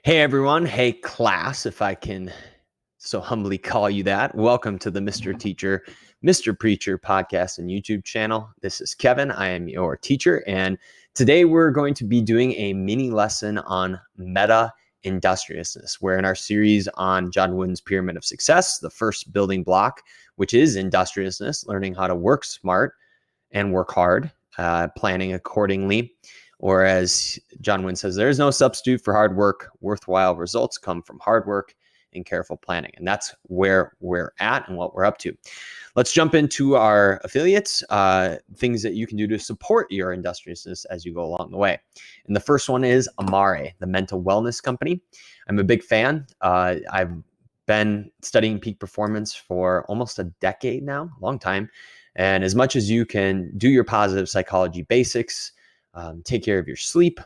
Hey everyone, hey class, if I can so humbly call you that. Welcome to the Mr. Teacher, Mr. Preacher podcast and YouTube channel. This is Kevin. I am your teacher, and today we're going to be doing a mini lesson on Meta-Industriousness. We're in our series on John Wooden's Pyramid of Success, the first building block, which is industriousness, learning how to work smart and work hard, planning accordingly. Or as John Wynne says, there is no substitute for hard work. Worthwhile results come from hard work and careful planning. And that's where we're at and what we're up to. Let's jump into our affiliates, things that you can do to support your industriousness as you go along the way. And the first one is Amare, the mental wellness company. I'm a big fan. I've been studying peak performance for almost a decade now, a long time. And as much as you can do your positive psychology basics, take care of your sleep,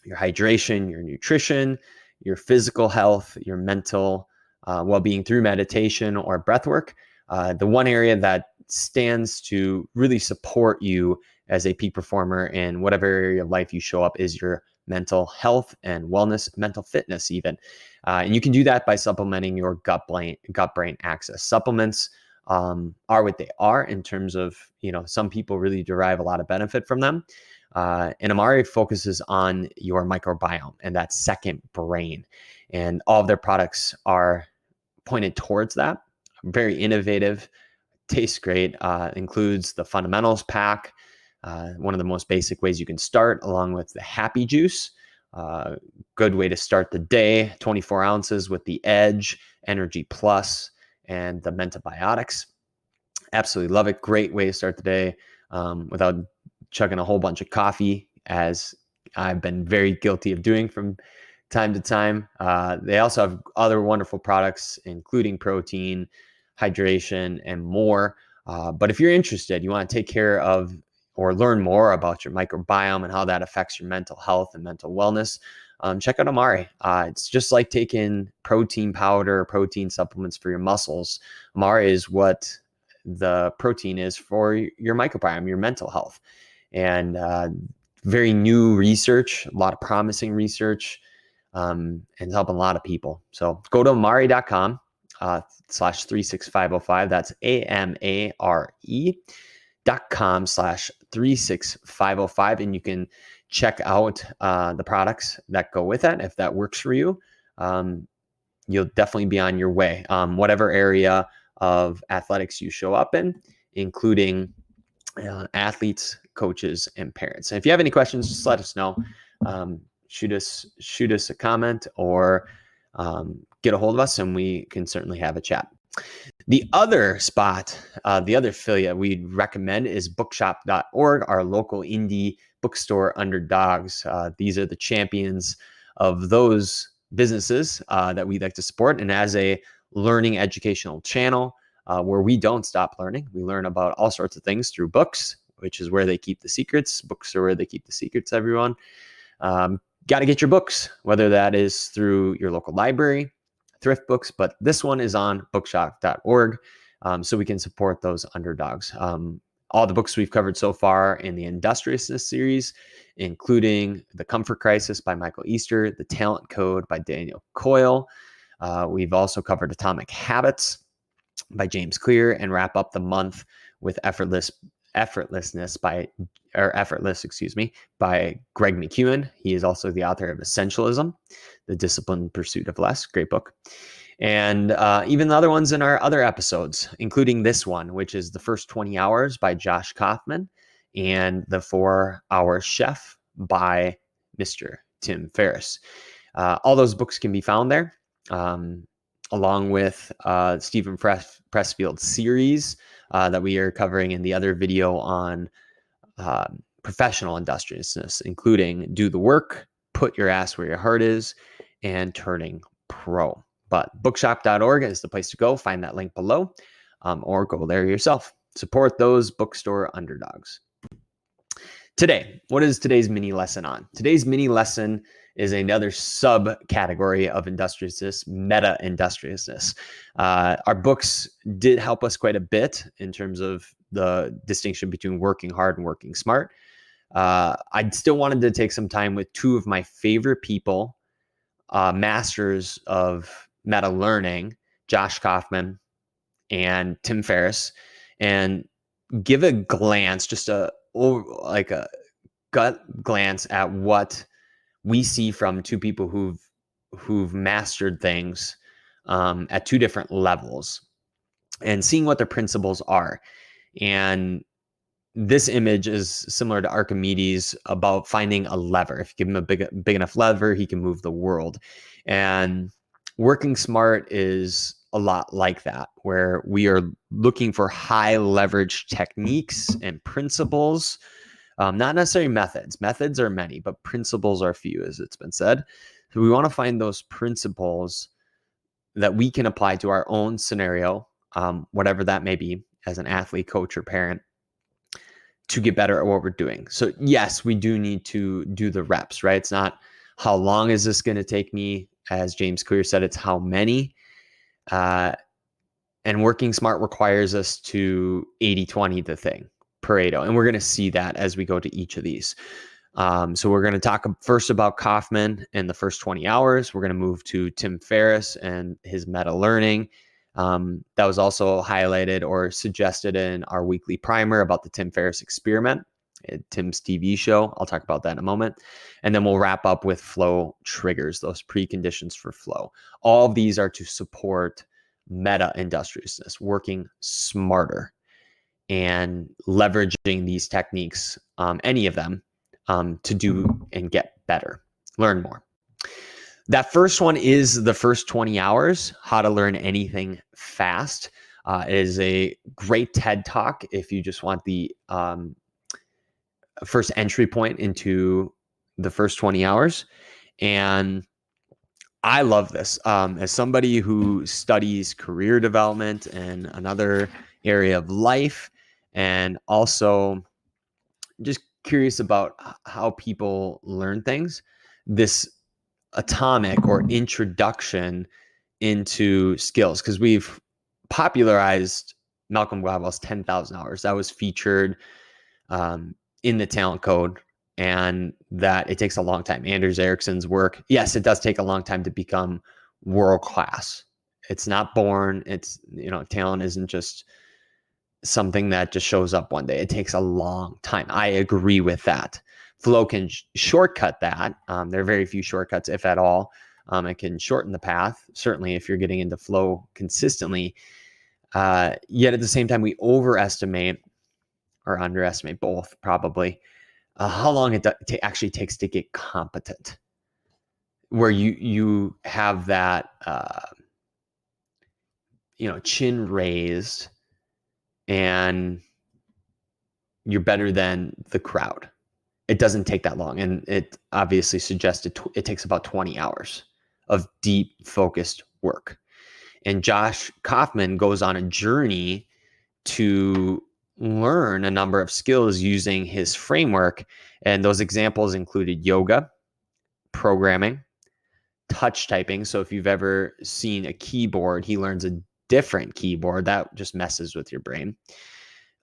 your hydration, your nutrition, your physical health, your mental well-being through meditation or breath work. The one area that stands to really support you as a peak performer in whatever area of life you show up is your mental health and wellness, mental fitness even. And you can do that by supplementing your gut-brain axis. Supplements are what they are in terms of, some people really derive a lot of benefit from them. And Amare focuses on your microbiome and that second brain. And all of their products are pointed towards that. Very innovative, tastes great, includes the fundamentals pack, one of the most basic ways you can start, along with the happy juice. Good way to start the day, 24 ounces with the Edge, Energy Plus, and the Mentabiotics. Absolutely love it. Great way to start the day without chugging a whole bunch of coffee, as I've been very guilty of doing from time to time. They also have other wonderful products, including protein, hydration, and more. But if you're interested, you want to take care of or learn more about your microbiome and how that affects your mental health and mental wellness, check out Amare. It's just like taking protein powder, protein supplements for your muscles. Amare is what the protein is for your microbiome, your mental health. And very new research, a lot of promising research, and it's helping a lot of people. So go to amare.com /36505. That's AMARE.com/36505. And you can check out the products that go with that. If that works for you, you'll definitely be on your way. Whatever area of athletics you show up in, including athletes, coaches, and parents. And if you have any questions, just let us know. Shoot us a comment or get a hold of us, and we can certainly have a chat. The other spot, the other affiliate we'd recommend is bookshop.org, our local indie bookstore underdogs. These are the champions of those businesses that we like to support. And as a learning educational channel, where we don't stop learning. We learn about all sorts of things through books, which is where they keep the secrets. Books are where they keep the secrets, everyone. Got to get your books, whether that is through your local library, thrift books, but this one is on bookshop.org, so we can support those underdogs. All the books we've covered so far in the Industriousness series, including The Comfort Crisis by Michael Easter, The Talent Code by Daniel Coyle. We've also covered Atomic Habits by James Clear, and wrap up the month with Effortless by Greg McKeown. He is also the author of Essentialism, The Disciplined Pursuit of Less. Great book. And even the other ones in our other episodes, including this one, which is The First 20 Hours by Josh Kaufman, and The 4-Hour Chef by Mr. Tim Ferriss. All those books can be found there. Along with Stephen Pressfield's series that we are covering in the other video on professional industriousness, including Do the Work, Put Your Ass Where Your Heart Is, and Turning Pro. But bookshop.org is the place to go. Find that link below, or go there yourself. Support those bookstore underdogs. Today, what is today's mini lesson on? Today's mini lesson is another subcategory of industriousness, meta-industriousness. Our books did help us quite a bit in terms of the distinction between working hard and working smart. I still wanted to take some time with two of my favorite people masters of meta learning, Josh Kaufman and Tim Ferriss, and give a glance, just a gut glance at what we see from two people who've mastered things at two different levels, and seeing what their principles are. And this image is similar to Archimedes about finding a lever. If you give him a big enough lever, he can move the world. And working smart is a lot like that, where we are looking for high leverage techniques and principles, not necessarily methods. Methods are many, but principles are few, as it's been said. So we want to find those principles that we can apply to our own scenario, whatever that may be, as an athlete, coach, or parent, to get better at what we're doing. So yes, we do need to do the reps, right? It's not how long is this going to take me? As James Clear said, it's how many. And working smart requires us to 80-20 the thing, Pareto. And we're going to see that as we go to each of these. So we're going to talk first about Kaufman and the first 20 hours. We're going to move to Tim Ferriss and his meta learning. That was also highlighted or suggested in our weekly primer about the Tim Ferriss experiment, Tim's TV show. I'll talk about that in a moment. And then we'll wrap up with flow triggers, those preconditions for flow. All of these are to support meta-industriousness, working smarter and leveraging these techniques, any of them, to do and get better, learn more. That first one is the first 20 hours, how to learn anything fast. It is a great TED Talk if you just want the first entry point into the first 20 hours. And I love this. As somebody who studies career development and another area of life, and also just curious about how people learn things, this atomic or introduction into skills, because we've popularized Malcolm Gladwell's 10,000 hours. That was featured in the talent code, and that it takes a long time. Anders Ericsson's work, yes, it does take a long time to become world class. It's not born. It's, talent isn't just something that just shows up one day. It takes a long time. I agree with that. Flow can shortcut that. There are very few shortcuts, if at all. It can shorten the path, certainly if you're getting into flow consistently. Yet at the same time, we overestimate or underestimate, both probably, how long it actually takes to get competent, where you have that chin raised and you're better than the crowd. It doesn't take that long. And it obviously suggested it takes about 20 hours of deep, focused work. And Josh Kaufman goes on a journey to learn a number of skills using his framework. And those examples included yoga, programming, touch typing. So if you've ever seen a keyboard, he learns a different keyboard. That just messes with your brain.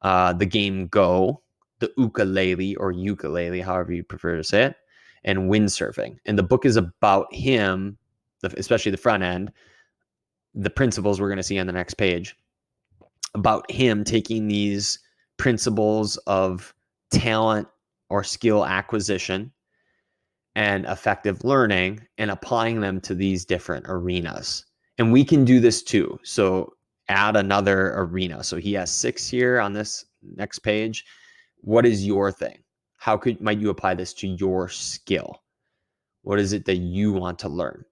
The game Go, the ukulele or ukulele, however you prefer to say it, and windsurfing. And the book is about him, especially the front end, the principles we're going to see on the next page, about him taking these principles of talent or skill acquisition and effective learning and applying them to these different arenas. And we can do this too. So add another arena. So he has 6 here on this next page. What is your thing? How might you apply this to your skill? What is it that you want to learn?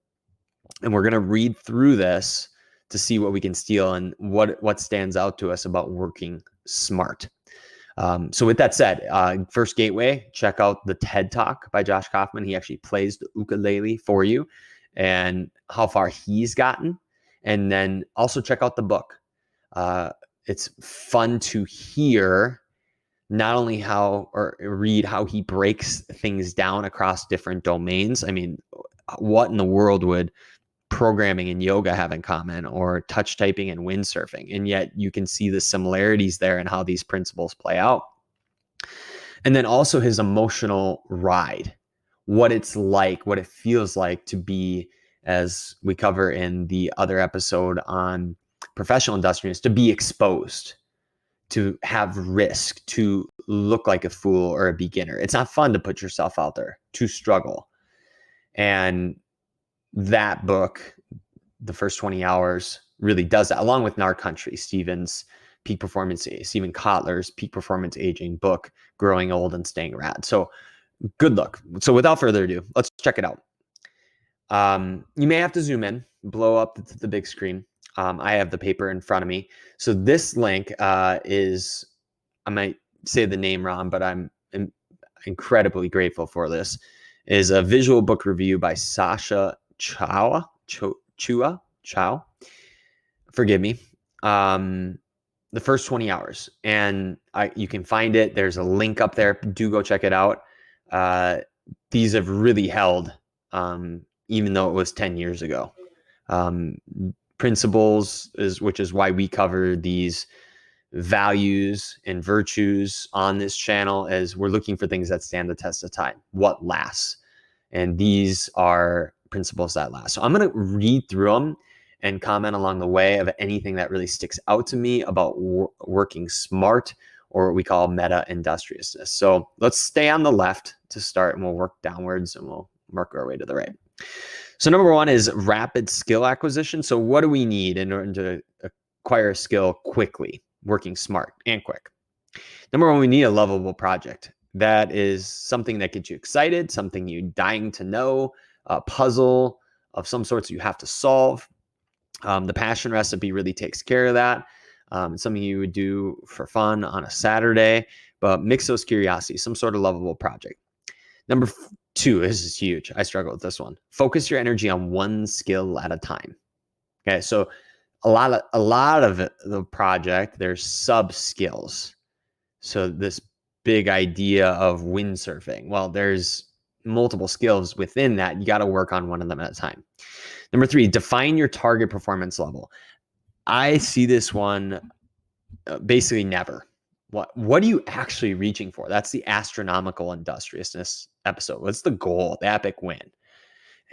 And we're going to read through this to see what we can steal and what stands out to us about working smart. So with that said, first gateway, check out the TED Talk by Josh Kaufman. He actually plays the ukulele for you and how far he's gotten. And then also check out the book. It's fun to hear not only read how he breaks things down across different domains. I mean, what in the world would programming and yoga have in common, or touch typing and windsurfing? And yet you can see the similarities there and how these principles play out. And then also his emotional ride, what it's like, what it feels like to be as we cover in the other episode on professional industriousness, to be exposed, to have risk, to look like a fool or a beginner. It's not fun to put yourself out there, to struggle. And that book, The First 20 Hours, really does that, along with Our Country, Stephen Kotler's Peak Performance Aging book, Growing Old and Staying Rad. So good luck. So without further ado, let's check it out. You may have to zoom in, blow up the big screen. I have the paper in front of me. So this link is, I might say the name wrong, but I'm incredibly grateful for this, is a visual book review by Sasha Chow. Forgive me. The First 20 Hours. And you can find it. There's a link up there. Do go check it out. These have really held, even though it was 10 years ago. Principles, which is why we cover these values and virtues on this channel, as we're looking for things that stand the test of time, what lasts. And these are principles that last. So I'm going to read through them and comment along the way of anything that really sticks out to me about working smart, or what we call meta-industriousness. So let's stay on the left to start, and we'll work downwards and we'll work our way to the right. So number one is rapid skill acquisition. So what do we need in order to acquire a skill quickly, working smart and quick? Number one, we need a lovable project. That is something that gets you excited, something you're dying to know, a puzzle of some sorts you have to solve. The passion recipe really takes care of that. It's something you would do for fun on a Saturday, but mix those curiosities, some sort of lovable project. Number two, this is huge. I struggle with this one. Focus your energy on one skill at a time. Okay, so a lot of the project, there's sub skills. So this big idea of windsurfing, well, there's multiple skills within that. You got to work on one of them at a time. Number three, define your target performance level. I see this one basically never. What are you actually reaching for? That's the astronomical industriousness episode. What's the goal? The epic win.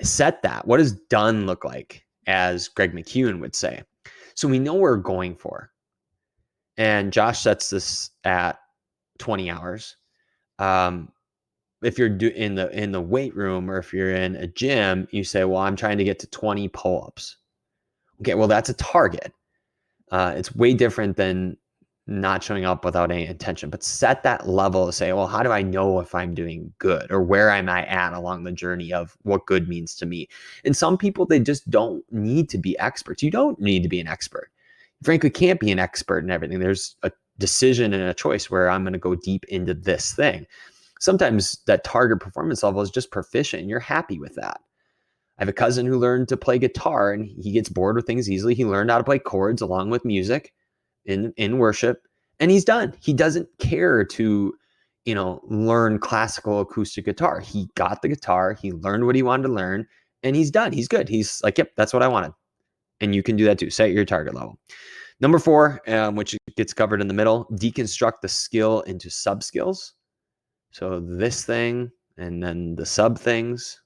Set that. What does done look like, as Greg McKeown would say? So we know what we're going for. And Josh sets this at 20 hours. If you're in the weight room, or if you're in a gym, you say, well, I'm trying to get to 20 pull-ups. Okay, well, that's a target. It's way different than not showing up without any intention, but set that level to say, well, how do I know if I'm doing good, or where am I at along the journey of what good means to me? And some people, they just don't need to be experts. You don't need to be an expert. You frankly can't be an expert in everything. There's a decision and a choice where I'm going to go deep into this thing. Sometimes that target performance level is just proficient and you're happy with that. I have a cousin who learned to play guitar, and he gets bored with things easily. He learned how to play chords along with music in worship, and he's done. He doesn't care to, learn classical acoustic guitar. He got the guitar, he learned what he wanted to learn, and he's done. He's good. He's like, yep, that's what I wanted. And you can do that too. Set your target level. Number four, which gets covered in the middle, deconstruct the skill into sub skills. So this thing and then the sub things.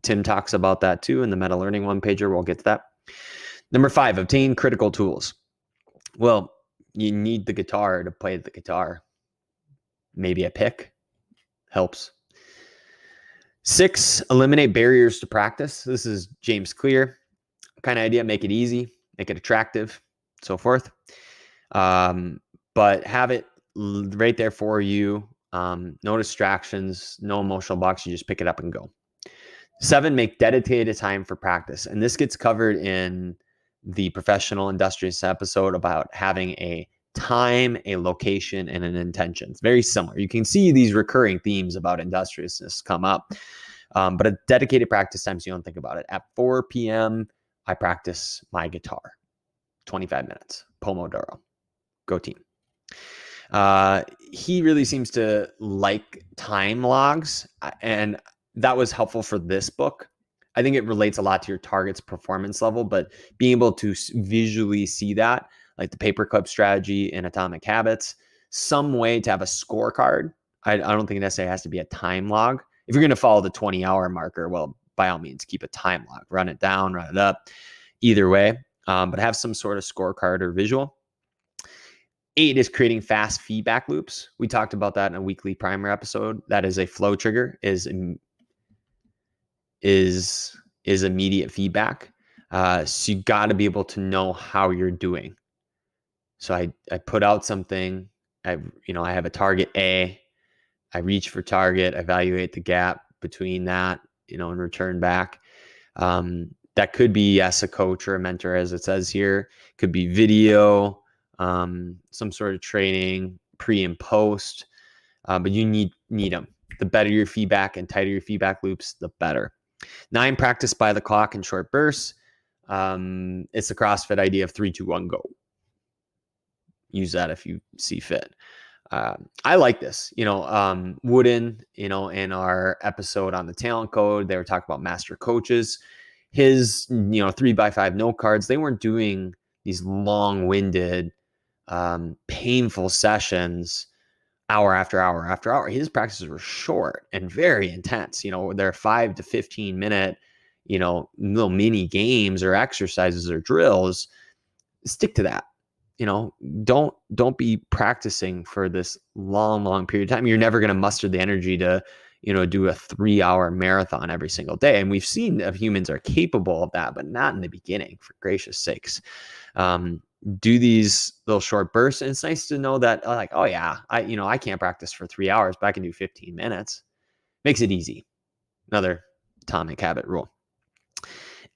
Tim talks about that too in the meta learning one pager. We'll get to that. Number five, obtain critical tools. Well, you need the guitar to play the guitar. Maybe a pick helps. 6, eliminate barriers to practice. This is James Clear kind of idea. Make it easy, make it attractive, so forth. But have it right there for you. No distractions, no emotional blocks. You just pick it up and go. 7, make dedicated time for practice. And this gets covered in the professional industrious episode about having a time, a location, and an intention. It's very similar. You can see these recurring themes about industriousness come up. But a dedicated practice time, so you don't think about it. At 4 p.m., I practice my guitar. 25 minutes. Pomodoro. Go team. He really seems to like time logs, and that was helpful for this book. I think it relates a lot to your target's performance level, but being able to visually see that, like the paperclip strategy in Atomic Habits, some way to have a scorecard. I don't think it necessarily has to be a time log. If you're going to follow the 20-hour marker, well, by all means, keep a time log, run it down, run it up, either way, but have some sort of scorecard or visual. 8 is creating fast feedback loops. We talked about that in a weekly primer episode. That is a flow trigger, is immediate feedback. So you got to be able to know how you're doing. So I put out something, I have a target A, I reach for target, evaluate the gap between that, and return back. That could be, yes, a coach or a mentor, as it says here. Could be video, some sort of training, pre and post, but you need them. The better your feedback and tighter your feedback loops, the better. 9, practice by the clock in short bursts. It's the CrossFit idea of 3, 2, 1, go. Use that if you see fit. I like this, Wooden, in our episode on the talent code, they were talking about master coaches. His, 3x5 note cards, they weren't doing these long-winded, painful sessions hour after hour after hour. His practices were short and very intense. They're 5 to 15 minute, little mini games or exercises or drills. Stick to that. Don't be practicing for this long period of time. You're never going to muster the energy to, do a 3-hour marathon every single day. And we've seen that humans are capable of that, but not in the beginning, for gracious sakes. Do these little short bursts. And it's nice to know that, oh yeah, I can't practice for 3 hours, but I can do 15 minutes. Makes it easy. Another atomic habit rule.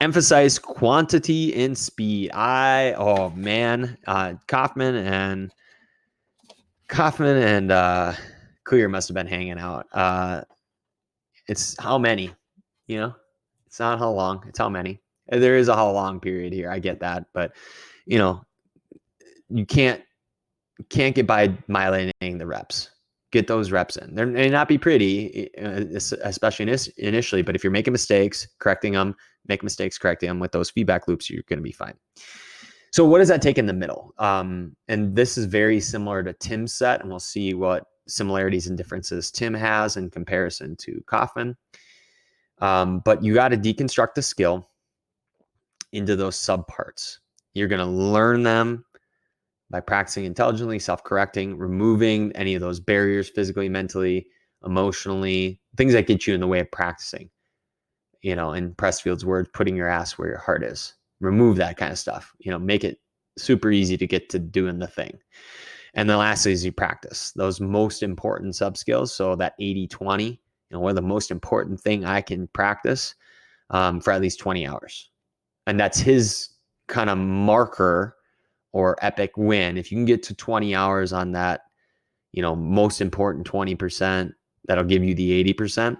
Emphasize quantity and speed. Kaufman and Clear must have been hanging out. It's how many, it's not how long, it's how many. There is a how long period here. I get that, but you can't get by myelinating the reps. Get those reps in. They may not be pretty, especially initially, but if you're making mistakes, correcting them, with those feedback loops, you're going to be fine. So what does that take in the middle? And this is very similar to Tim's set, and we'll see what similarities and differences Tim has in comparison to Kaufman. But you got to deconstruct the skill into those subparts. You're going to learn them by practicing intelligently, self-correcting, removing any of those barriers physically, mentally, emotionally, things that get you in the way of practicing. In Pressfield's words, putting your ass where your heart is. Remove that kind of stuff. Make it super easy to get to doing the thing. And then lastly is you practice those most important sub skills. So that 80-20, what are the most important thing I can practice for at least 20 hours. And that's his kind of marker or epic win. If you can get to 20 hours on that, most important 20%, that'll give you the 80%.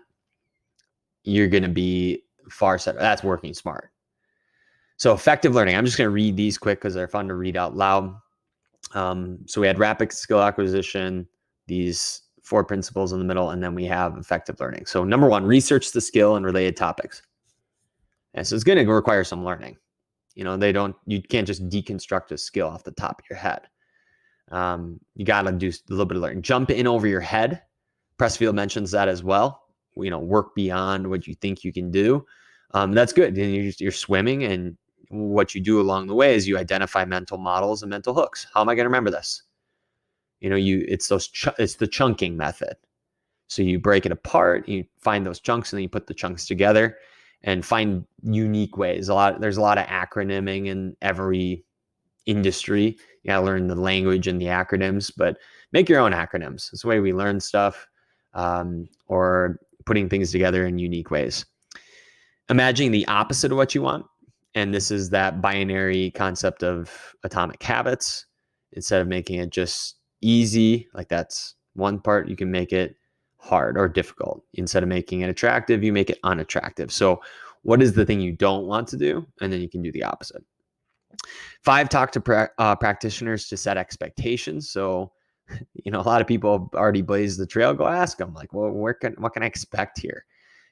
You're going to be far set. That's working smart. So effective learning. I'm just going to read these quick because they're fun to read out loud. So we had rapid skill acquisition, these 4 principles in the middle, and then we have effective learning. So number 1, research the skill and related topics. And so it's going to require some learning. You can't just deconstruct a skill off the top of your head. You got to do a little bit of learning. Jump in over your head. Pressfield mentions that as well. Work beyond what you think you can do. That's good. And you're swimming, and what you do along the way is you identify mental models and mental hooks. How am I going to remember this? It's the chunking method. So you break it apart, you find those chunks, and then you put the chunks together and find unique ways. There's a lot of acronyming in every industry. You got to learn the language and the acronyms, but make your own acronyms. It's the way we learn stuff, or putting things together in unique ways. Imagining the opposite of what you want. And this is that binary concept of atomic habits. Instead of making it just easy, like that's one part, you can make it hard or difficult. Instead of making it attractive, you make it unattractive. So what is the thing you don't want to do? And then you can do the opposite. 5, talk to practitioners to set expectations. So, a lot of people have already blazed the trail. Go ask them, like, well, what can I expect here?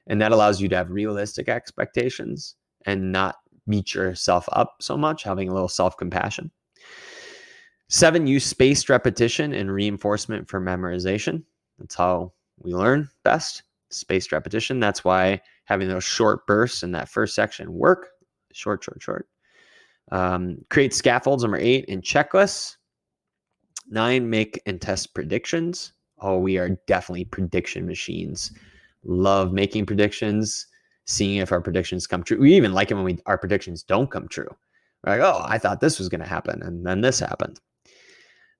And that allows you to have realistic expectations and not beat yourself up so much, having a little self-compassion. 7, use spaced repetition and reinforcement for memorization. That's how we learn best. spaced repetition. That's why having those short bursts in that first section work. Short. Create scaffolds, number 8, and checklists. 9, make and test predictions. Oh, we are definitely prediction machines. Love making predictions, seeing if our predictions come true. We even like it when our predictions don't come true. We're like, oh, I thought this was going to happen, and then this happened.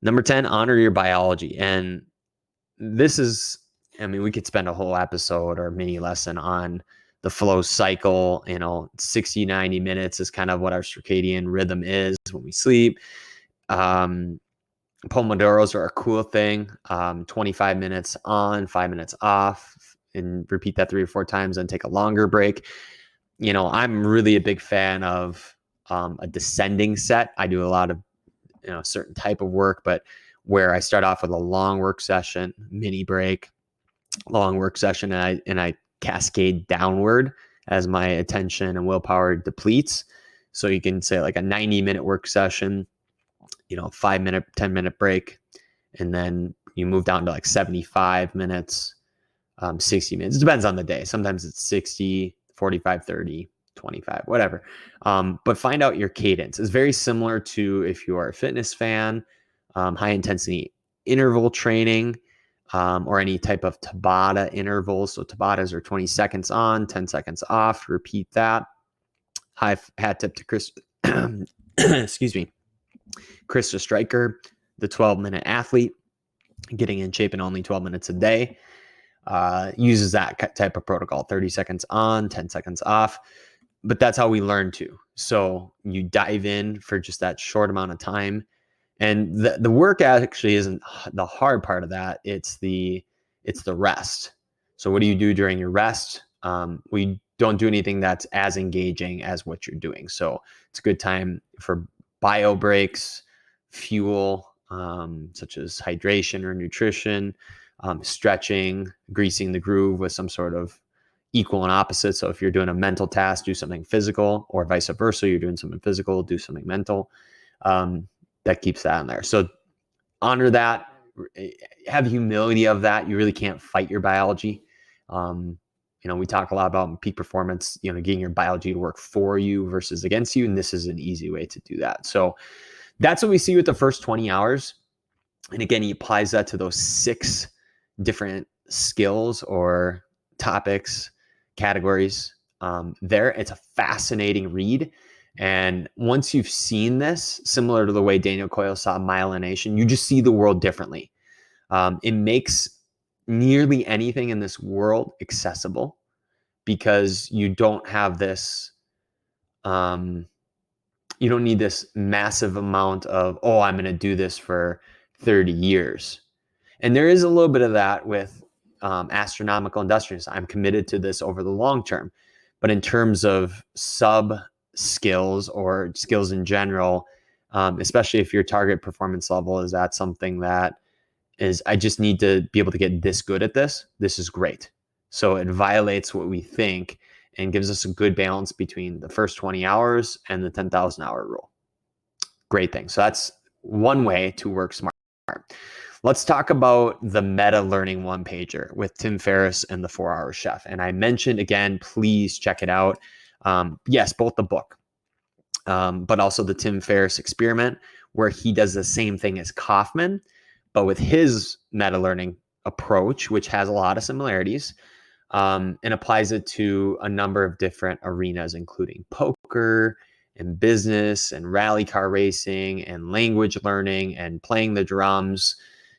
Number 10, honor your biology. And this is, I mean, we could spend a whole episode or mini lesson on the flow cycle. 60, 90 minutes is kind of what our circadian rhythm is when we sleep. Pomodoros are a cool thing. 25 minutes on, 5 minutes off, and repeat that 3 or 4 times and take a longer break. I'm really a big fan of a descending set. I do a lot of certain type of work, but where I start off with a long work session, mini break, long work session, and I cascade downward as my attention and willpower depletes. So you can say like a 90-minute work session, 5-minute, 10-minute break, and then you move down to like 75 minutes, 60 minutes. It depends on the day. Sometimes it's 60, 45, 30, 25, whatever. But find out your cadence. It's very similar to if you are a fitness fan, high intensity interval training, or any type of Tabata intervals. So Tabatas are 20 seconds on, 10 seconds off. Repeat that. Hat tip to Chris, excuse me, Krista Stryker, the 12-minute athlete, getting in shape in only 12 minutes a day, uses that type of protocol, 30 seconds on, 10 seconds off. But that's how we learn to. So you dive in for just that short amount of time. And the work actually isn't the hard part of that. It's the rest. So what do you do during your rest? We don't do anything that's as engaging as what you're doing. So it's a good time for bio breaks, fuel, such as hydration or nutrition, stretching, greasing the groove with some sort of equal and opposite. So if you're doing a mental task, do something physical, or vice versa. You're doing something physical, do something mental. That keeps that in there. So honor that, have humility of that. You really can't fight your biology. We talk a lot about peak performance, getting your biology to work for you versus against you. And this is an easy way to do that. So that's what we see with the first 20 hours. And again, he applies that to those 6 different skills or topics, categories. It's a fascinating read. And once you've seen this, similar to the way Daniel Coyle saw myelination, you just see the world differently. It makes nearly anything in this world accessible because you don't have this, you don't need this massive amount of, I'm going to do this for 30 years. And there is a little bit of that with astronomical industriousness. I'm committed to this over the long term. But in terms of sub skills or skills in general, especially if your target performance level is at something that is, I just need to be able to get this good at this. This is great. So it violates what we think and gives us a good balance between the first 20 hours and the 10,000 hour rule. Great thing. So that's one way to work smart. Let's talk about the meta learning one pager with Tim Ferriss and the 4-Hour Chef. And I mentioned again, please check it out. Yes, both the book, but also the Tim Ferriss experiment, where he does the same thing as Kaufman, but with his meta learning approach, which has a lot of similarities, and applies it to a number of different arenas, including poker and business and rally car racing and language learning and playing the drums.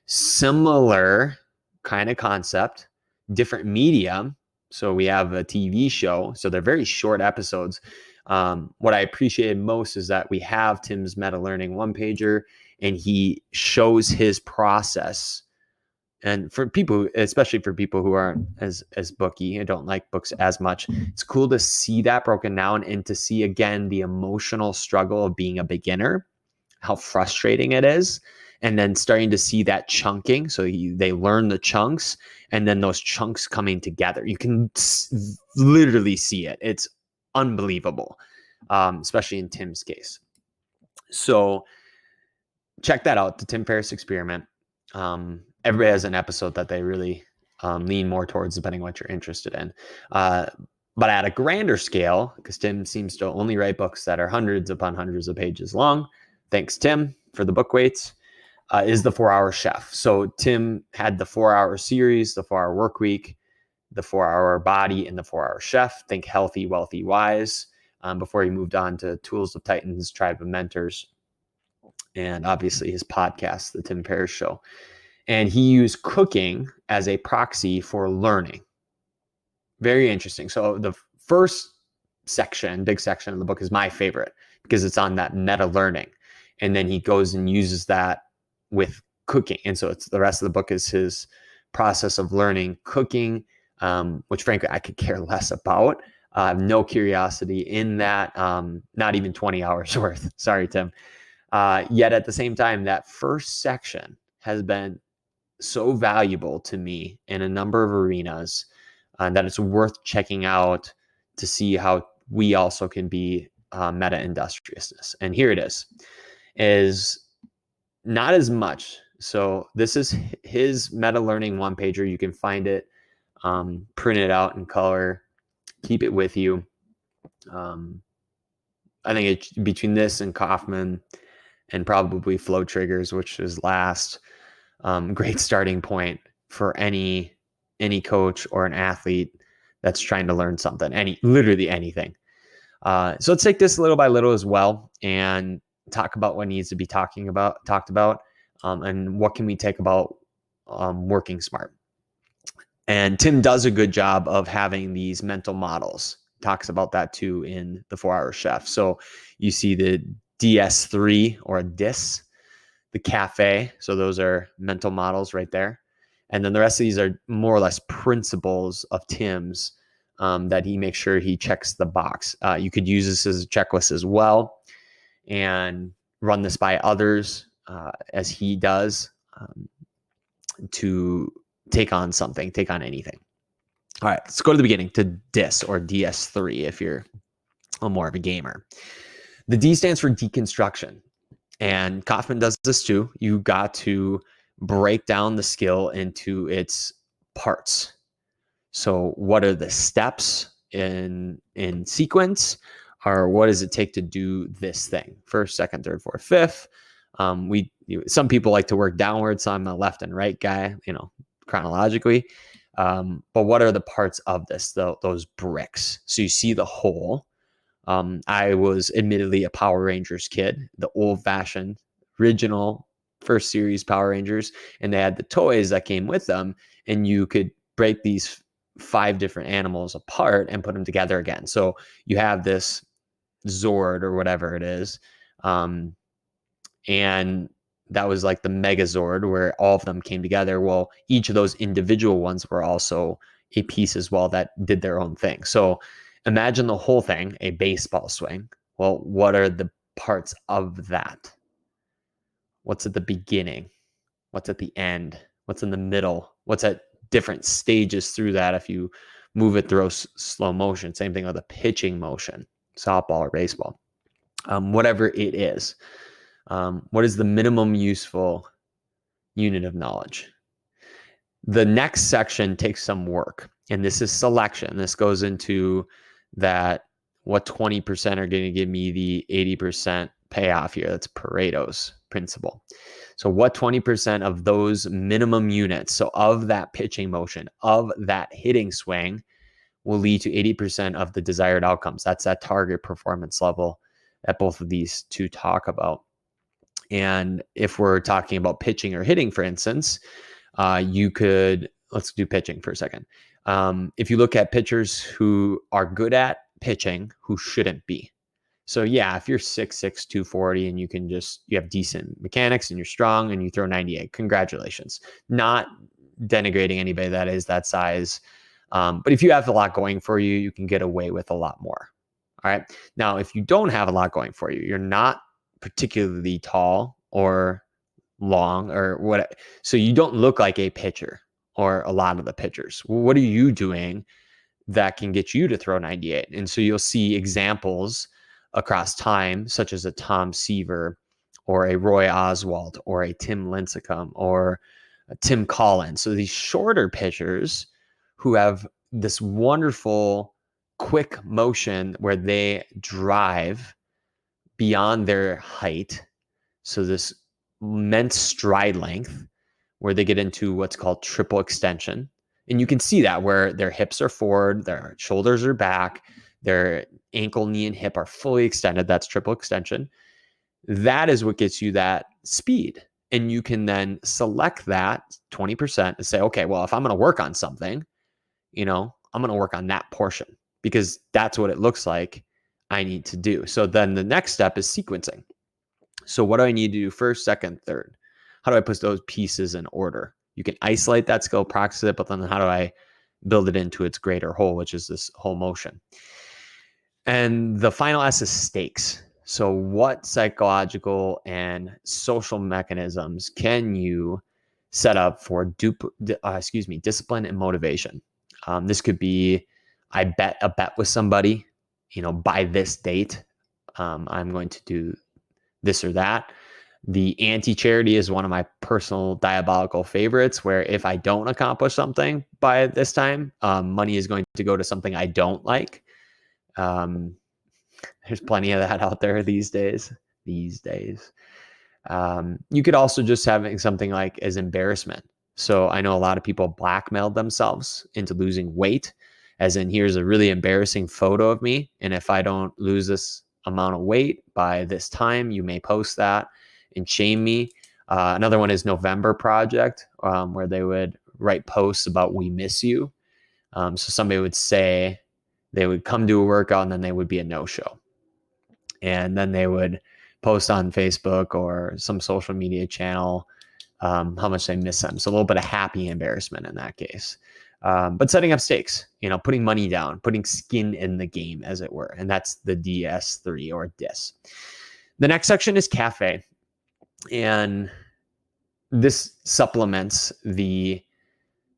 Similar kind of concept, different medium. So we have a TV show. So they're very short episodes. What I appreciated most is that we have Tim's meta learning one pager, and he shows his process. And for people, especially for people who aren't as booky and don't like books as much, it's cool to see that broken down and to see again the emotional struggle of being a beginner, how frustrating it is, and then starting to see that chunking. So they learn the chunks, and then those chunks coming together. You can literally see it. It's unbelievable, especially in Tim's case. So check that out, the Tim Ferriss experiment. Everybody has an episode that they really lean more towards depending on what you're interested in. But at a grander scale, because Tim seems to only write books that are hundreds upon hundreds of pages long, thanks Tim for the book weights, is the 4-Hour Chef. So Tim had the 4-hour series, the 4-hour work week, the 4-Hour Body, and the 4-Hour Chef. Think healthy, wealthy, wise. Before he moved on to Tools of Titans, Tribe of Mentors, and obviously his podcast, The Tim Ferriss Show. And he used cooking as a proxy for learning. Very interesting. So the first section, big section of the book is my favorite because it's on that meta learning. And then he goes and uses that with cooking. And so it's the rest of the book is his process of learning cooking, which frankly I could care less about. I have no curiosity in that, not even 20 hours worth. Sorry, Tim. Yet at the same time, that first section has been so valuable to me in a number of arenas that it's worth checking out to see how we also can be meta-industriousness. And here it is not as much. So this is his meta learning one pager. You can find it, print it out in color, keep it with you. I think it's between this and Kaufman and probably Flow Triggers, which is last, great starting point for any coach or an athlete that's trying to learn something, literally anything. So let's take this little by little as well and talk about what needs to be talked about, and what can we take about working smart. And Tim does a good job of having these mental models. Talks about that too in the 4-Hour Chef. So you see the DS3 or a DIS, the cafe. So those are mental models right there. And then the rest of these are more or less principles of Tim's that he makes sure he checks the box. You could use this as a checklist as well and run this by others as he does to take on anything. All right, let's go to the beginning, to DIS or DS3 if you're a more of a gamer. The D stands for deconstruction. And Kaufman does this too. You got to break down the skill into its parts. So what are the steps in sequence, or what does it take to do this thing? First, second, third, fourth, fifth. Some people like to work downwards. So I'm a left and right guy, chronologically. But what are the parts of this, those bricks? So you see the whole. I was admittedly a Power Rangers kid, the old-fashioned, original first series Power Rangers, and they had the toys that came with them, and you could break these 5 different animals apart and put them together again. So you have this Zord or whatever it is, and that was like the Megazord where all of them came together. Well, each of those individual ones were also a piece as well that did their own thing. So imagine the whole thing, a baseball swing. Well, what are the parts of that? What's at the beginning? What's at the end? What's in the middle? What's at different stages through that if you move it through slow motion? Same thing with a pitching motion, softball or baseball. Whatever it is. What is the minimum useful unit of knowledge? The next section takes some work, and this is selection. This goes into that what 20% are going to give me the 80% payoff here. That's Pareto's principle. So what 20% of those minimum units, so of that pitching motion, of that hitting swing, will lead to 80% of the desired outcomes. That's that target performance level that both of these two talk about. And if we're talking about pitching or hitting, for instance, let's do pitching for a second. If you look at pitchers who are good at pitching, who shouldn't be. So yeah, if you're 6'6", 240 and you have decent mechanics and you're strong and you throw 98, congratulations. Not denigrating anybody that is that size. But if you have a lot going for you, you can get away with a lot more. All right. Now, if you don't have a lot going for you, you're not particularly tall or long or what, so you don't look like a pitcher or a lot of the pitchers. What are you doing that can get you to throw 98? And so you'll see examples across time, such as a Tom Seaver or a Roy Oswald or a Tim Lincecum or Tim Collins. So these shorter pitchers who have this wonderful quick motion where they drive beyond their height. So this immense stride length where they get into what's called triple extension. And you can see that where their hips are forward, their shoulders are back, their ankle, knee, and hip are fully extended. That's triple extension. That is what gets you that speed. And you can then select that 20% and say, okay, well, if I'm going to work on something, I'm going to work on that portion because that's what it looks like I need to do. So then the next step is sequencing. So what do I need to do first, second, third? How do I put those pieces in order? You can isolate that skill, practice it, but then how do I build it into its greater whole, which is this whole motion? And the final S is stakes. So what psychological and social mechanisms can you set up for discipline and motivation? This could be, I bet a bet with somebody, by this date, I'm going to do this or that. The anti-charity is one of my personal diabolical favorites, where if I don't accomplish something by this time, money is going to go to something I don't like. There's plenty of that out there these days. You could also just have something like as embarrassment. So I know a lot of people blackmailed themselves into losing weight, as in, here's a really embarrassing photo of me, and if I don't lose this amount of weight by this time, you may post that and shame me. Another one is November Project, where they would write posts about "we miss you." So somebody would say they would come to a workout and then they would be a no-show. And then they would post on Facebook or some social media channel how much they miss them. So a little bit of happy embarrassment in that case. But setting up stakes, putting money down, putting skin in the game, as it were. And that's the DS3 or DIS. The next section is cafe. And this supplements the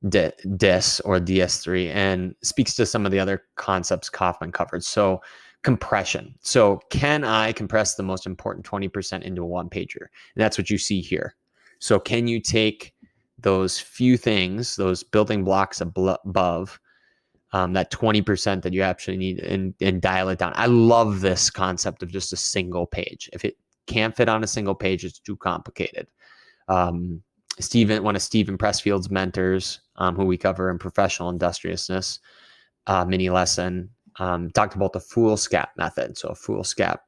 DIS or DS3 and speaks to some of the other concepts Kaufman covered. So compression. So can I compress the most important 20% into a one pager? And that's what you see here. So can you take those few things, those building blocks above, that 20% that you actually need, and dial it down? I love this concept of just a single page. If it can't fit on a single page, it's too complicated. One of Stephen Pressfield's mentors, who we cover in Professional Industriousness mini lesson, talked about the foolscap method. So a foolscap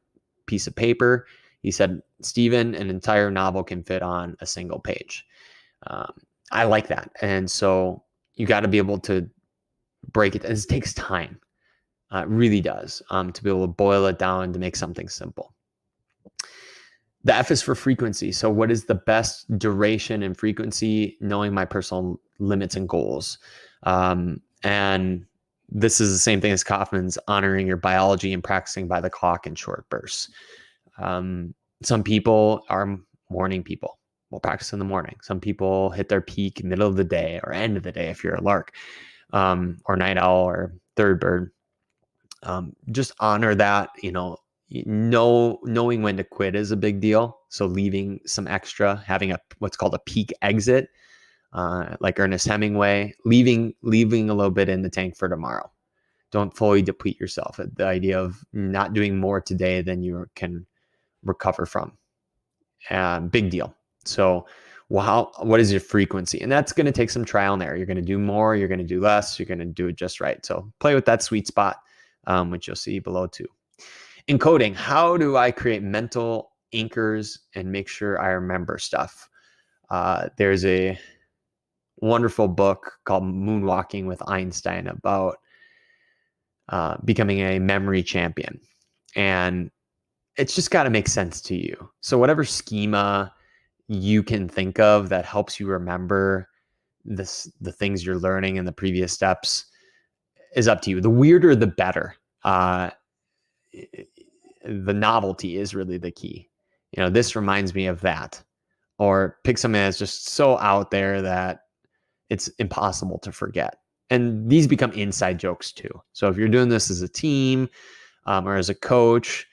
piece of paper. He said, Stephen, an entire novel can fit on a single page. I like that. And so you got to be able to break it. It takes time. It really does, to be able to boil it down to make something simple. The F is for frequency. So what is the best duration and frequency, knowing my personal limits and goals? And this is the same thing as Kaufman's honoring your biology and practicing by the clock in short bursts. Some people are morning people. We'll practice in the morning. Some people hit their peak middle of the day or end of the day if you're a lark, or night owl or third bird. Just honor that, knowing when to quit is a big deal. So leaving some extra, having what's called a peak exit, like Ernest Hemingway, leaving a little bit in the tank for tomorrow. Don't fully deplete yourself. The idea of not doing more today than you can recover from. Big deal. So, what is your frequency? And that's going to take some trial and error. You're going to do more, you're going to do less, you're going to do it just right. So play with that sweet spot, which you'll see below too. Encoding. How do I create mental anchors and make sure I remember stuff? There's a wonderful book called Moonwalking with Einstein about becoming a memory champion. And it's just got to make sense to you. So whatever schema you can think of that helps you remember the things you're learning in the previous steps is up to you. The weirder, the better. The novelty is really the key. This reminds me of that. Or pick something that's just so out there that it's impossible to forget. And these become inside jokes too. So if you're doing this as a team, or as a coach,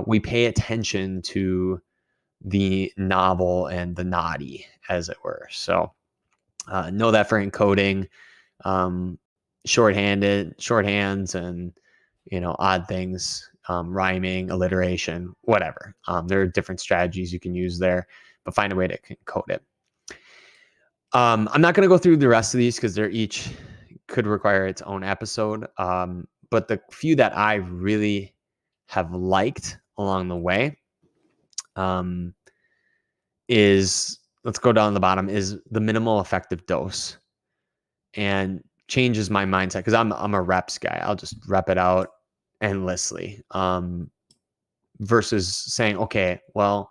we pay attention to the novel and the naughty, as it were. So Know that for encoding, shorthands, and odd things, rhyming, alliteration, whatever. There are different strategies you can use there, but find a way to encode it. I'm not going to go through the rest of these because they're each could require its own episode. But the few that I really have liked along the way is, let's go down the bottom, is the minimal effective dose, and changes my mindset because I'm a reps guy. I'll just rep it out endlessly, versus saying, okay, well,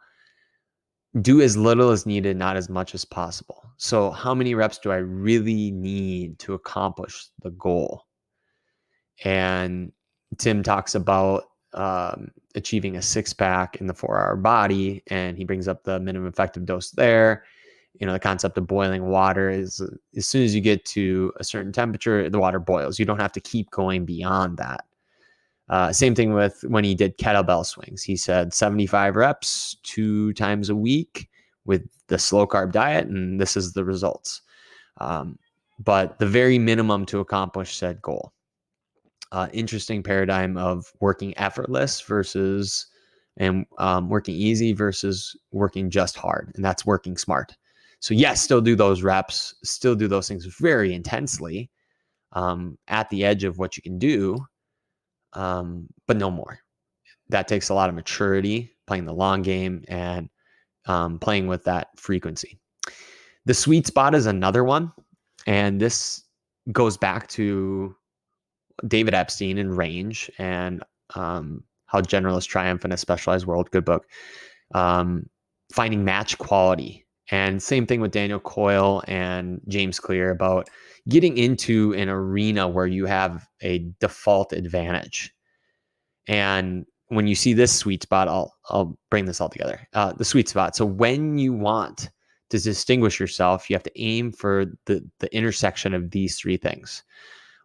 do as little as needed, not as much as possible. So how many reps do I really need to accomplish the goal? And Tim talks about achieving a 6-pack in the 4-hour body, and he brings up the minimum effective dose there. The concept of boiling water is, as soon as you get to a certain temperature, the water boils. You don't have to keep going beyond that. Same thing with when he did kettlebell swings. He said 75 reps 2 times a week with the slow carb diet, and this is the results. But the very minimum to accomplish said goal. Interesting paradigm of working effortless versus working easy versus working just hard, and that's working smart. So yes, still do those reps, still do those things very intensely, at the edge of what you can do, but no more. That takes a lot of maturity, playing the long game, and playing with that frequency. The sweet spot is another one, and this goes back to David Epstein and range, and how generalists triumph in a specialized world. Good book. Finding match quality. And same thing with Daniel Coyle and James Clear about getting into an arena where you have a default advantage. And when you see this sweet spot, I'll bring this all together. The sweet spot. So when you want to distinguish yourself, you have to aim for the intersection of these 3 things.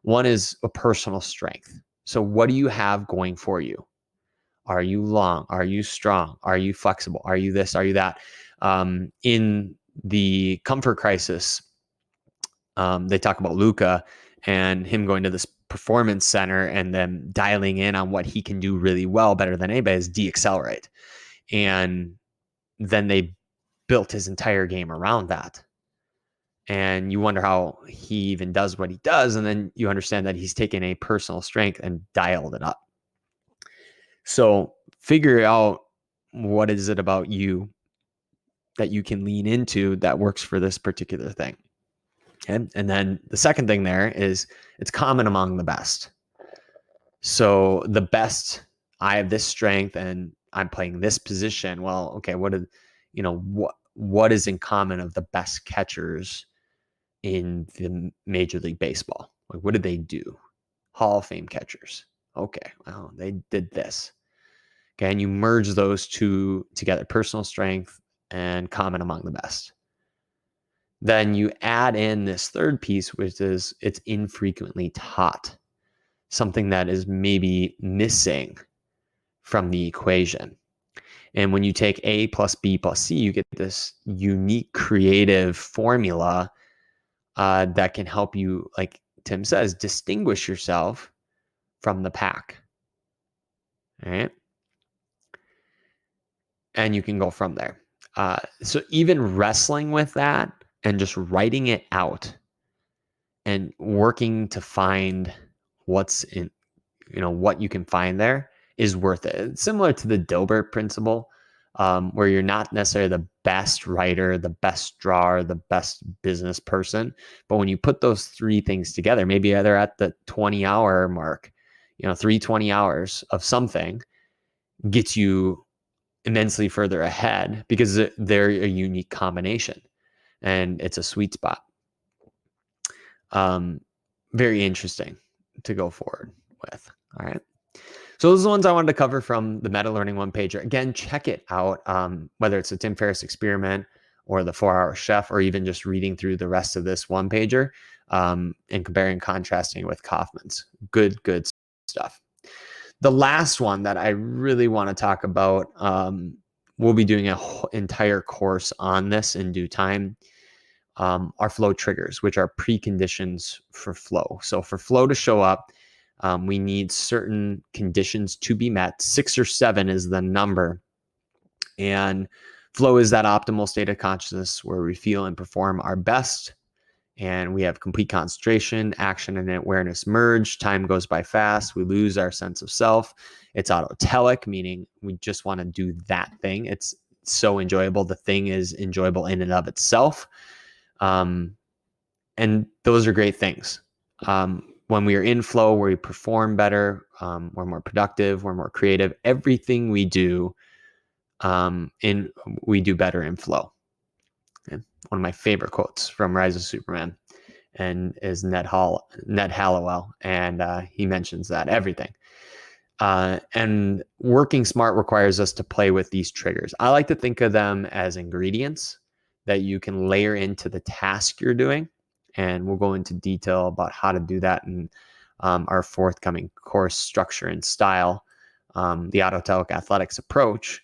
One is a personal strength. So what do you have going for you? Are you long? Are you strong? Are you flexible? Are you this? Are you that? In the Comfort Crisis, they talk about Luca and him going to this performance center and then dialing in on what he can do really well, better than anybody, is de-accelerate. And then they built his entire game around that. And you wonder how he even does what he does. And then you understand that he's taken a personal strength and dialed it up. So figure out, what is it about you that you can lean into that works for this particular thing. Okay? And then the second thing there is, it's common among the best. So the best, I have this strength and I'm playing this position. Well, okay, what is in common of the best catchers in the Major League Baseball? Like, what did they do? Hall of Fame catchers. Okay, well, they did this. Okay, and you merge those 2 together, personal strength and common among the best. Then you add in this third piece, which is, it's infrequently taught, something that is maybe missing from the equation. And when you take A plus B plus C, you get this unique creative formula that can help you, like Tim says, distinguish yourself from the pack. All right. And you can go from there. So even wrestling with that and just writing it out and working to find what's in, what you can find there is worth it. It's similar to the Dilbert principle, where you're not necessarily the best writer, the best drawer, the best business person. But when you put those 3 things together, maybe they're at the 20-hour mark, 320 hours of something gets you immensely further ahead because they're a unique combination and it's a sweet spot. Very interesting to go forward with. All right. So those are the ones I wanted to cover from the Meta Learning one-pager. Again, check it out, whether it's the Tim Ferriss experiment or the 4-Hour Chef, or even just reading through the rest of this one-pager, and comparing and contrasting with Kaufman's. Good stuff. The last one that I really want to talk about, we'll be doing an entire course on this in due time, are flow triggers, which are preconditions for flow. So for flow to show up, we need certain conditions to be met. 6 or 7 is the number. And flow is that optimal state of consciousness where we feel and perform our best. And we have complete concentration, action, and awareness merge. Time goes by fast. We lose our sense of self. It's autotelic, meaning we just want to do that thing. It's so enjoyable. The thing is enjoyable in and of itself. And those are great things. When we are in flow, where we perform better, we're more productive, we're more creative. Everything we do, we do better in flow. Okay. One of my favorite quotes from Rise of Superman and is Ned Hallowell, and he mentions that everything. And working smart requires us to play with these triggers. I like to think of them as ingredients that you can layer into the task you're doing, and we'll go into detail about how to do that in our forthcoming course, Structure and Style, the Autotelic Athletics approach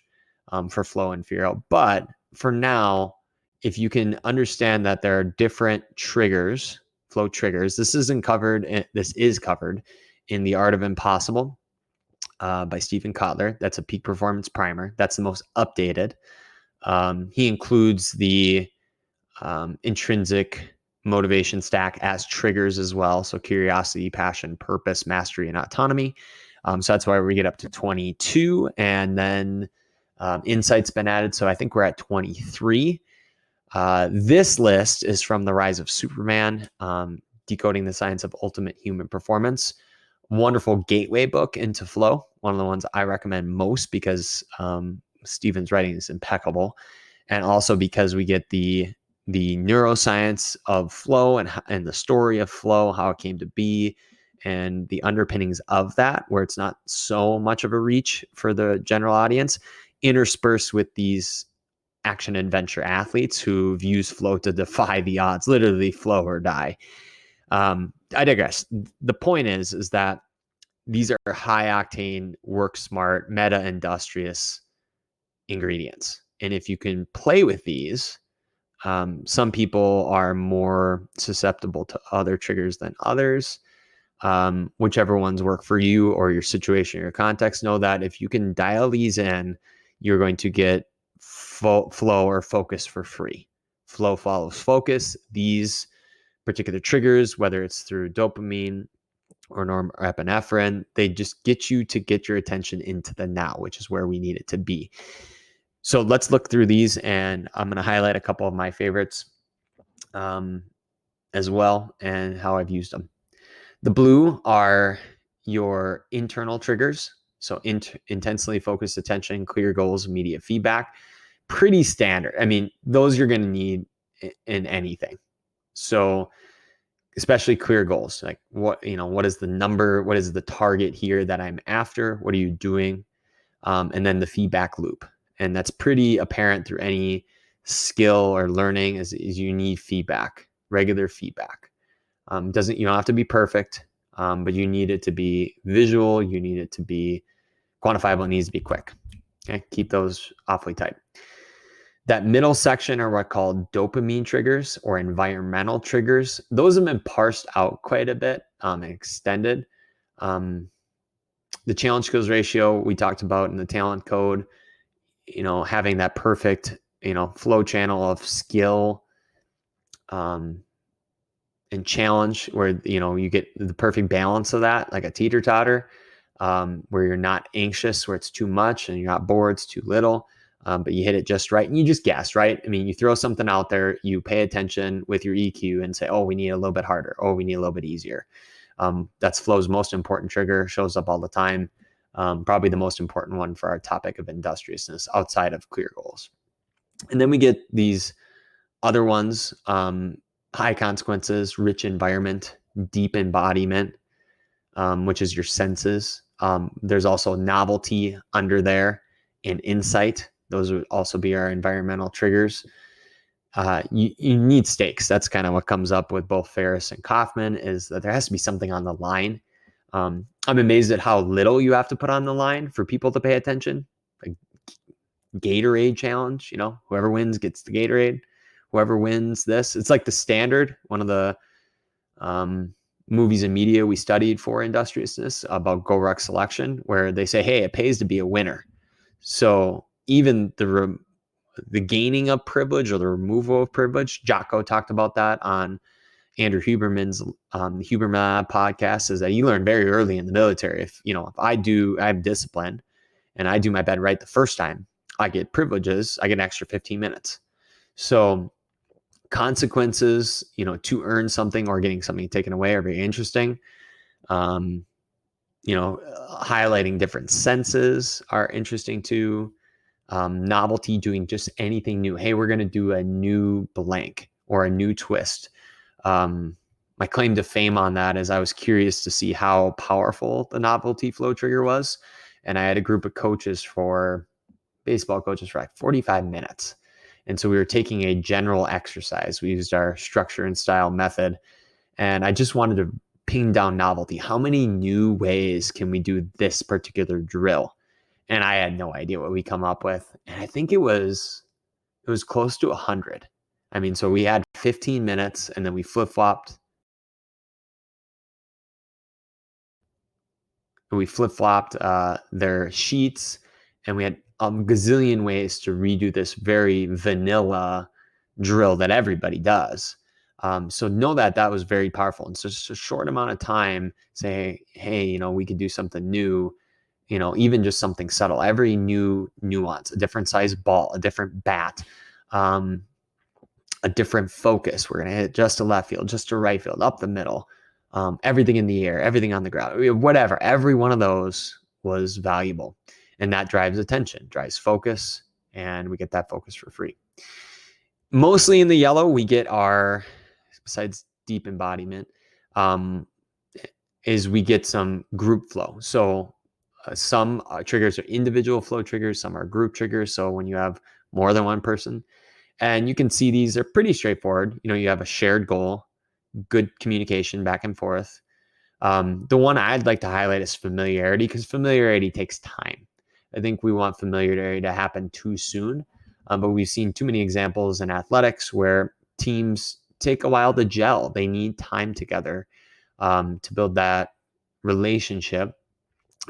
for flow and fear. But for now, if you can understand that there are different triggers, flow triggers, this is covered in The Art of Impossible by Stephen Kotler. That's a peak performance primer. That's the most updated. He includes the intrinsic motivation stack as triggers as well. So curiosity, passion, purpose, mastery, and autonomy. So that's why we get up to 22. And then insight's been added. So I think we're at 23. This list is from The Rise of Superman, Decoding the Science of Ultimate Human Performance. Wonderful gateway book into flow. One of the ones I recommend most because Stephen's writing is impeccable. And also because we get the neuroscience of flow and the story of flow, how it came to be, and the underpinnings of that, where it's not so much of a reach for the general audience, interspersed with these action adventure athletes who've used flow to defy the odds, literally flow or die. I digress. The point is that these are high octane, work smart, meta-industrious ingredients. And if you can play with these, some people are more susceptible to other triggers than others. Whichever ones work for you or your situation, or your context, know that if you can dial these in, you're going to get flow or focus for free. Flow follows focus. These particular triggers, whether it's through dopamine or norepinephrine, they just get your attention into the now, which is where we need it to be. So let's look through these, and I'm going to highlight a couple of my favorites as well and how I've used them. The blue are your internal triggers. So intensely focused attention, clear goals, immediate feedback. Pretty standard. I mean, those you're going to need in anything. So especially clear goals, like what is the number? What is the target here that I'm after? What are you doing? And then the feedback loop. And that's pretty apparent through any skill or learning is you need feedback, regular feedback. You don't have to be perfect, but you need it to be visual. You need it to be quantifiable. It needs to be quick. Okay, keep those awfully tight. That middle section are what called dopamine triggers or environmental triggers. Those have been parsed out quite a bit and extended. The challenge skills ratio we talked about in the talent code, having that perfect, flow channel of skill and challenge where, you get the perfect balance of that, like a teeter-totter, where you're not anxious, where it's too much, and you're not bored, it's too little. But you hit it just right and you just guess, right? I mean, you throw something out there, you pay attention with your EQ and say, oh, we need a little bit harder. Oh, we need a little bit easier. That's flow's most important trigger, shows up all the time. Probably the most important one for our topic of industriousness outside of clear goals. And then we get these other ones, high consequences, rich environment, deep embodiment, which is your senses. There's also novelty under there and insight. Those would also be our environmental triggers. You need stakes. That's kind of what comes up with both Ferriss and Kaufman, is that there has to be something on the line. I'm amazed at how little you have to put on the line for people to pay attention. Like Gatorade challenge, whoever wins gets the Gatorade. whoever wins this. It's like The Standard, one of the movies and media we studied for industriousness about Go Ruck selection, where they say, hey, it pays to be a winner. So even the gaining of privilege or the removal of privilege, Jocko talked about that on Andrew Huberman's Huberman podcast, is that you learn very early in the military. If I have discipline and I do my bed right the first time, I get privileges. I get an extra 15 minutes. So consequences, to earn something or getting something taken away are very interesting. Highlighting different senses are interesting too. Novelty, doing just anything new. Hey, we're going to do a new blank or a new twist. My claim to fame on that is I was curious to see how powerful the novelty flow trigger was. And I had a group of baseball coaches for like 45 minutes. And so we were taking a general exercise. We used our structure and style method. And I just wanted to pin down novelty. How many new ways can we do this particular drill? And I had no idea what we come up with. And I think it was close to 100. I mean, so we had 15 minutes and then we flip-flopped. We flip-flopped their sheets, and we had a gazillion ways to redo this very vanilla drill that everybody does. So know that was very powerful. And so just a short amount of time, say, hey, we could do something new, even just something subtle. Every new nuance, a different size ball, a different bat, a different focus. We're going to hit just to left field, just to right field, up the middle, everything in the air, everything on the ground, whatever. Every one of those was valuable. And that drives attention, drives focus, and we get that focus for free. Mostly in the yellow, we get our, besides deep embodiment, is we get some group flow. So some triggers are individual flow triggers, some are group triggers. So when you have more than one person, and you can see these are pretty straightforward. You have a shared goal, good communication back and forth. The one I'd like to highlight is familiarity, because familiarity takes time. I think we want familiarity to happen too soon, but we've seen too many examples in athletics where teams take a while to gel. They need time together to build that relationship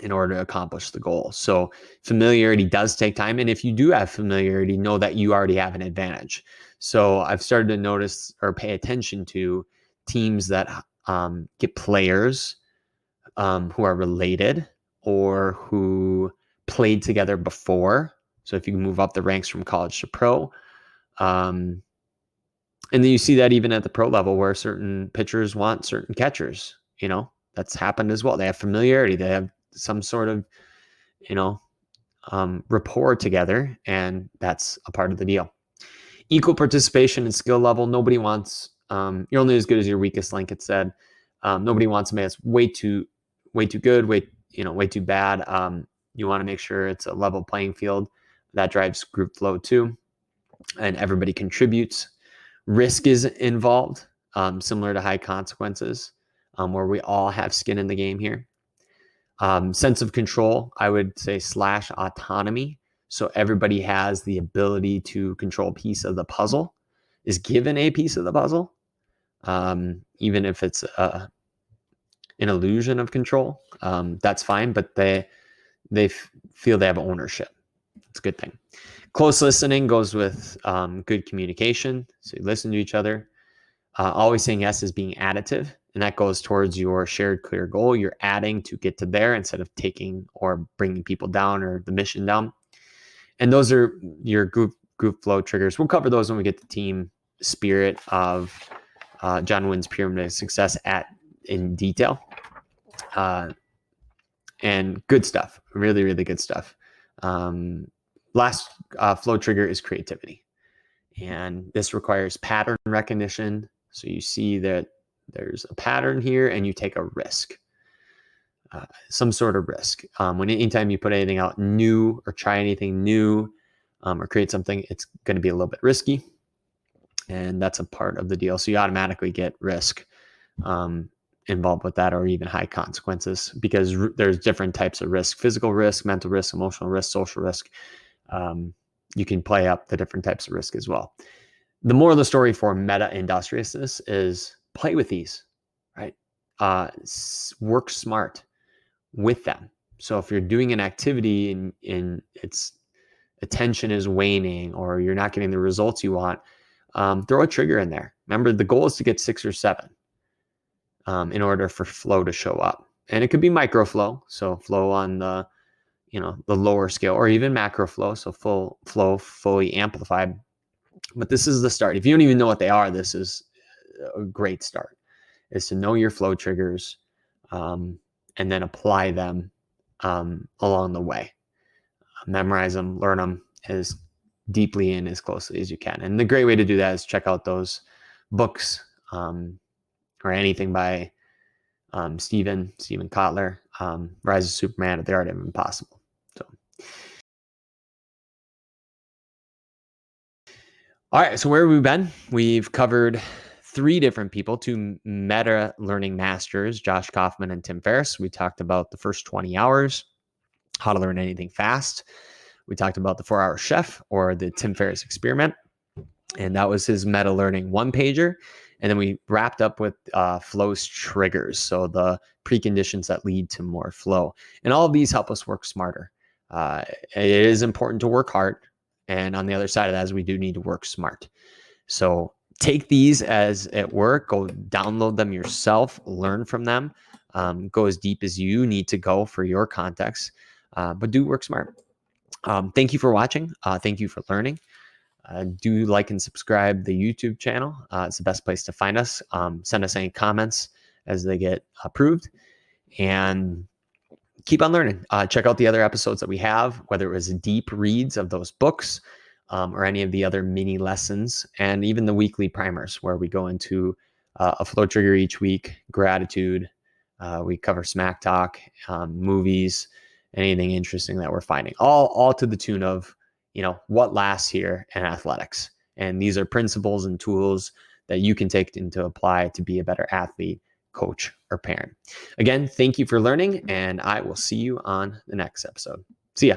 in order to accomplish the goal. So familiarity does take time. And if you do have familiarity, know that you already have an advantage. So I've started to notice or pay attention to teams that get players who are related or who played together before. So if you move up the ranks from college to pro, and then you see that even at the pro level where certain pitchers want certain catchers, that's happened as well. They have familiarity. They have some sort of, rapport together, and that's a part of the deal. Equal participation and skill level. Nobody wants, you're only as good as your weakest link, it said. Nobody wants somebody that's way too good, way too bad. You want to make sure it's a level playing field. That drives group flow too, and everybody contributes. Risk is involved, similar to high consequences, where we all have skin in the game here. Sense of control, I would say, / autonomy. So everybody has the ability to control a piece of the puzzle, is given a piece of the puzzle, even if it's an illusion of control. That's fine, but they feel they have ownership. It's a good thing. Close listening goes with good communication. So you listen to each other. Always saying yes is being additive, and that goes towards your shared clear goal. You're adding to get to there instead of taking or bringing people down or the mission down. And those are your group flow triggers. We'll cover those when we get to team spirit of John Wynn's Pyramid of Success in detail. And good stuff, really, really good stuff. Last flow trigger is creativity. And this requires pattern recognition. So you see that there's a pattern here and you take a risk, some sort of risk. Anytime you put anything out new or try anything new or create something, it's going to be a little bit risky. And that's a part of the deal. So you automatically get risk involved with that, or even high consequences, because there's different types of risk: physical risk, mental risk, emotional risk, social risk. You can play up the different types of risk as well. The moral of the story for Meta-Industriousness is play with these, right? Work smart with them. So if you're doing an activity and its attention is waning or you're not getting the results you want, throw a trigger in there. Remember, the goal is to get 6 or 7 in order for flow to show up. And it could be micro flow, so flow on the lower scale, or even macro flow, so full flow, fully amplified. But this is the start. If you don't even know what they are, this is a great start, is to know your flow triggers, and then apply them along the way. Memorize them, learn them as deeply and as closely as you can. And the great way to do that is check out those books, or anything by Stephen Kotler, Rise of Superman, or The Art of Impossible. So, all right. So where have we been? We've covered 3 different people, 2 meta learning masters, Josh Kaufman and Tim Ferriss. We talked about the first 20 hours, how to learn anything fast. We talked about the 4-hour chef, or the Tim Ferriss experiment, and that was his meta learning 1-pager. And then we wrapped up with flow's triggers, so the preconditions that lead to more flow. And all of these help us work smarter. It is important to work hard, and on the other side of that is we do need to work smart. So take these as at work, go download them yourself, learn from them, go as deep as you need to go for your context, but do work smart. Thank you for watching. Thank you for learning. Do like and subscribe the YouTube channel. It's the best place to find us. Send us any comments as they get approved, and keep on learning. Check out the other episodes that we have, whether it was deep reads of those books, or any of the other mini lessons, and even the weekly primers where we go into a flow trigger each week, gratitude. We cover smack talk, movies, anything interesting that we're finding, all to the tune of, what lasts here in athletics. And these are principles and tools that you can take into apply to be a better athlete, coach, or parent. Again, thank you for learning, and I will see you on the next episode. See ya.